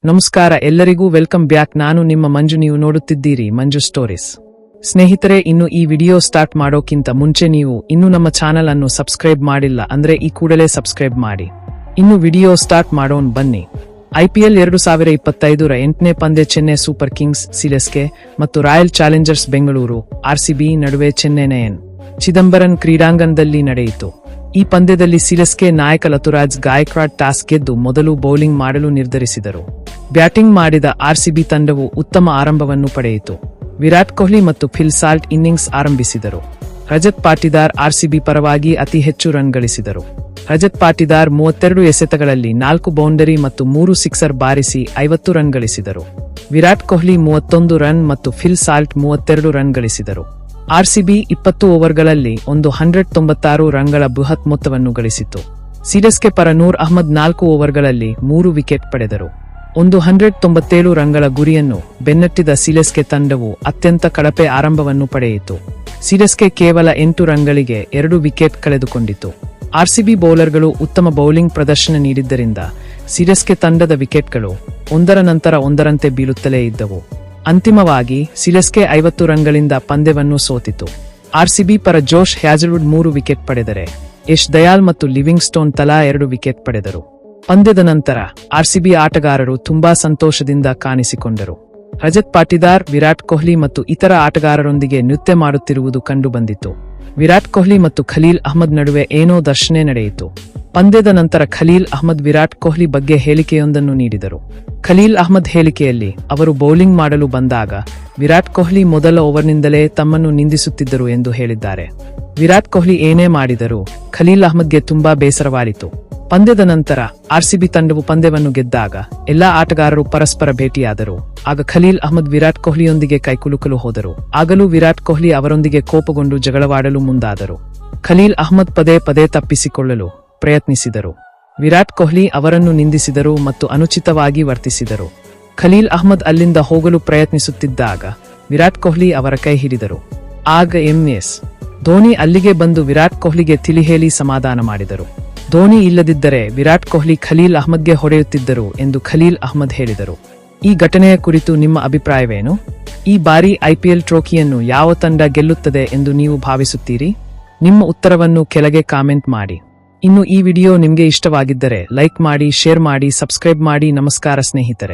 ನಮಸ್ಕಾರ ಎಲ್ಲರಿಗೂ welcome back. ನಾನು ನಿಮ್ಮ ಮಂಜು, ನೀವು ನೋಡುತ್ತಿದ್ದೀರಿ ಮಂಜು ಸ್ಟೋರೀಸ್. ಸ್ನೇಹಿತರೆ, ಇನ್ನು ಈ ವಿಡಿಯೋ ಸ್ಟಾರ್ಟ್ ಮಾಡೋಕ್ಕಿಂತ ಮುಂಚೆ ನೀವು ಇನ್ನೂ ನಮ್ಮ ಚಾನೆಲ್ ಅನ್ನು ಸಬ್ಸ್ಕ್ರೈಬ್ ಮಾಡಿಲ್ಲ ಅಂದ್ರೆ ಈ ಕೂಡಲೇ ಸಬ್ಸ್ಕ್ರೈಬ್ ಮಾಡಿ. ಇನ್ನು ವಿಡಿಯೋ ಸ್ಟಾರ್ಟ್ ಮಾಡೋಣ ಬನ್ನಿ. IPL 2025ರ 8ನೇ ಪಂದ್ಯ ಚೆನ್ನೈ ಸೂಪರ್ ಕಿಂಗ್ಸ್ ಸಿಎಸ್ಕೆ ಮತ್ತು ರಾಯಲ್ ಚಾಲೆಂಜರ್ಸ್ ಬೆಂಗಳೂರು RCB ನಡುವೆ ಚೆನ್ನೈನ ಚಿದಂಬರಂ ಕ್ರೀಡಾಂಗಣದಲ್ಲಿ ನಡೆಯಿತು. ಈ ಪಂದ್ಯದಲ್ಲಿ ಸಿಎಸ್ಕೆ ನಾಯಕ ಋತುರಾಜ್ ಗಾಯಕ್ವಾಡ್ ಟಾಸ್ ಗೆದ್ದು ಮೊದಲು ಬೌಲಿಂಗ್ ಮಾಡಲು ನಿರ್ಧರಿಸಿದರು. ಬ್ಯಾಟಿಂಗ್ ಮಾಡಿದ RCB ತಂಡವು ಉತ್ತಮ ಆರಂಭವನ್ನು ಪಡೆಯಿತು. ವಿರಾಟ್ ಕೊಹ್ಲಿ ಮತ್ತು ಫಿಲ್ ಸಾಲ್ಟ್ ಇನ್ನಿಂಗ್ಸ್ ಆರಂಭಿಸಿದರು. ರಜತ್ ಪಾಟಿದಾರ್ RCB ಪರವಾಗಿ ಅತಿ ಹೆಚ್ಚು ರನ್ ಗಳಿಸಿದರು. ರಜತ್ ಪಾಟಿದಾರ್ 32 ಎಸೆತಗಳಲ್ಲಿ 4 ಬೌಂಡರಿ ಮತ್ತು 3 ಸಿಕ್ಸರ್ ಬಾರಿಸಿ 50 ರನ್ ಗಳಿಸಿದರು. ವಿರಾಟ್ ಕೊಹ್ಲಿ 31 ರನ್ ಮತ್ತು ಫಿಲ್ ಸಾಲ್ಟ್ 32 ರನ್ ಗಳಿಸಿದರು. RCB 20 ಓವರ್ಗಳಲ್ಲಿ 196 ರನ್ಗಳ ಬೃಹತ್ ಮೊತ್ತವನ್ನು ಗಳಿಸಿತು. ಸಿಎಸ್ಕೆ ಪರ ನೂರ್ ಅಹ್ಮದ್ 4 ಓವರ್ಗಳಲ್ಲಿ 3 ವಿಕೆಟ್ ಪಡೆದರು. 197 ರನ್ಗಳ ಗುರಿಯನ್ನು ಬೆನ್ನಟ್ಟಿದ ಸಿಎಸ್ಕೆ ತಂಡವು ಅತ್ಯಂತ ಕಳಪೆ ಆರಂಭವನ್ನು ಪಡೆಯಿತು. ಸಿಎಸ್ಕೆ ಕೇವಲ 8 ರನ್ಗಳಿಗೆ 2 ವಿಕೆಟ್ ಕಳೆದುಕೊಂಡಿತು. RCB ಬೌಲರ್ಗಳು ಉತ್ತಮ ಬೌಲಿಂಗ್ ಪ್ರದರ್ಶನ ನೀಡಿದ್ದರಿಂದ ಸಿಎಸ್ಕೆ ತಂಡದ ವಿಕೆಟ್ಗಳು ಒಂದರ ನಂತರ ಒಂದರಂತೆ ಬೀಳುತ್ತಲೇ ಇದ್ದವು. ಅಂತಿಮವಾಗಿ ಸಿಎಸ್ಕೆ 50 ರನ್ಗಳಿಂದ ಪಂದ್ಯವನ್ನು ಸೋತಿತು. RCB ಪರ ಜೋಶ್ ಹ್ಯಾಜಲ್ವುಡ್ 3 ವಿಕೆಟ್ ಪಡೆದರೆ ಯಶ್ ದಯಾಲ್ ಮತ್ತು ಲಿವಿಂಗ್ ಸ್ಟೋನ್ ತಲಾ 2 ವಿಕೆಟ್ ಪಡೆದರು. ಪಂದ್ಯದ ನಂತರ RCB ಆಟಗಾರರು ತುಂಬಾ ಸಂತೋಷದಿಂದ ಕಾಣಿಸಿಕೊಂಡರು. ರಜತ್ ಪಾಟಿದಾರ್, ವಿರಾಟ್ ಕೊಹ್ಲಿ ಮತ್ತು ಇತರ ಆಟಗಾರರೊಂದಿಗೆ ನೃತ್ಯ ಮಾಡುತ್ತಿರುವುದು ಕಂಡುಬಂದಿತು. ವಿರಾಟ್ ಕೊಹ್ಲಿ ಮತ್ತು ಖಲೀಲ್ ಅಹ್ಮದ್ ನಡುವೆ ಏನೋ ಘರ್ಷಣೆ ನಡೆಯಿತು. ಪಂದ್ಯದ ನಂತರ ಖಲೀಲ್ ಅಹ್ಮದ್ ವಿರಾಟ್ ಕೊಹ್ಲಿ ಬಗ್ಗೆ ಹೇಳಿಕೆಯೊಂದನ್ನು ನೀಡಿದರು. ಖಲೀಲ್ ಅಹ್ಮದ್ ಹೇಳಿಕೆಯಲ್ಲಿ ಅವರು ಬೌಲಿಂಗ್ ಮಾಡಲು ಬಂದಾಗ ವಿರಾಟ್ ಕೊಹ್ಲಿ ಮೊದಲ ಓವರ್ನಿಂದಲೇ ತಮ್ಮನ್ನು ನಿಂದಿಸುತ್ತಿದ್ದರು ಎಂದು ಹೇಳಿದ್ದಾರೆ. ವಿರಾಟ್ ಕೊಹ್ಲಿ ಏನೇ ಮಾಡಿದರೂ ಖಲೀಲ್ ಅಹ್ಮದ್ಗೆ ತುಂಬಾ ಬೇಸರವಾಯಿತು. ಪಂದ್ಯದ ನಂತರ RCB ತಂಡವು ಪಂದ್ಯವನ್ನು ಗೆದ್ದಾಗ ಎಲ್ಲಾ ಆಟಗಾರರು ಪರಸ್ಪರ ಭೇಟಿಯಾದರು. ಆಗ ಖಲೀಲ್ ಅಹ್ಮದ್ ವಿರಾಟ್ ಕೊಹ್ಲಿಯೊಂದಿಗೆ ಕೈಕುಲುಕಲು ಹೋದರು. ಆಗಲೂ ವಿರಾಟ್ ಕೊಹ್ಲಿ ಅವರೊಂದಿಗೆ ಕೋಪಗೊಂಡು ಜಗಳವಾಡಲು ಮುಂದಾದರು. ಖಲೀಲ್ ಅಹ್ಮದ್ ಪದೇ ಪದೇ ತಪ್ಪಿಸಿಕೊಳ್ಳಲು ಪ್ರಯತ್ನಿಸಿದರು. ವಿರಾಟ್ ಕೊಹ್ಲಿ ಅವರನ್ನು ನಿಂದಿಸಿದರು ಮತ್ತು ಅನುಚಿತವಾಗಿ ವರ್ತಿಸಿದರು. ಖಲೀಲ್ ಅಹ್ಮದ್ ಅಲ್ಲಿಂದ ಹೋಗಲು ಪ್ರಯತ್ನಿಸುತ್ತಿದ್ದಾಗ ವಿರಾಟ್ ಕೊಹ್ಲಿ ಅವರ ಕೈ ಹಿಡಿದರು. ಆಗ MS ಧೋನಿ ಅಲ್ಲಿಗೆ ಬಂದು ವಿರಾಟ್ ಕೊಹ್ಲಿಗೆ ತಿಳಿ ಹೇಳಿ ಸಮಾಧಾನ ಮಾಡಿದರು. ಧೋನಿ ಇಲ್ಲದಿದ್ದರೆ ವಿರಾಟ್ ಕೊಹ್ಲಿ ಖಲೀಲ್ ಅಹ್ಮದ್ಗೆ ಹೊಡೆಯುತ್ತಿದ್ದರು ಎಂದು ಖಲೀಲ್ ಅಹ್ಮದ್ ಹೇಳಿದರು. ಈ ಘಟನೆಯ ಕುರಿತು ನಿಮ್ಮ ಅಭಿಪ್ರಾಯವೇನು? ಈ ಬಾರಿ IPL ಟ್ರೋಫಿಯನ್ನು ಯಾವ ತಂಡ ಗೆಲ್ಲುತ್ತದೆ ಎಂದು ನೀವು ಭಾವಿಸುತ್ತೀರಿ? ನಿಮ್ಮ ಉತ್ತರವನ್ನು ಕೆಳಗೆ ಕಾಮೆಂಟ್ ಮಾಡಿ. ಇನ್ನು ಈ ವಿಡಿಯೋ ನಿಮಗೆ ಇಷ್ಟವಾಗಿದ್ದರೆ ಲೈಕ್ ಮಾಡಿ, ಶೇರ್ ಮಾಡಿ, ಸಬ್ಸ್ಕ್ರೈಬ್ ಮಾಡಿ. ನಮಸ್ಕಾರ ಸ್ನೇಹಿತರೆ.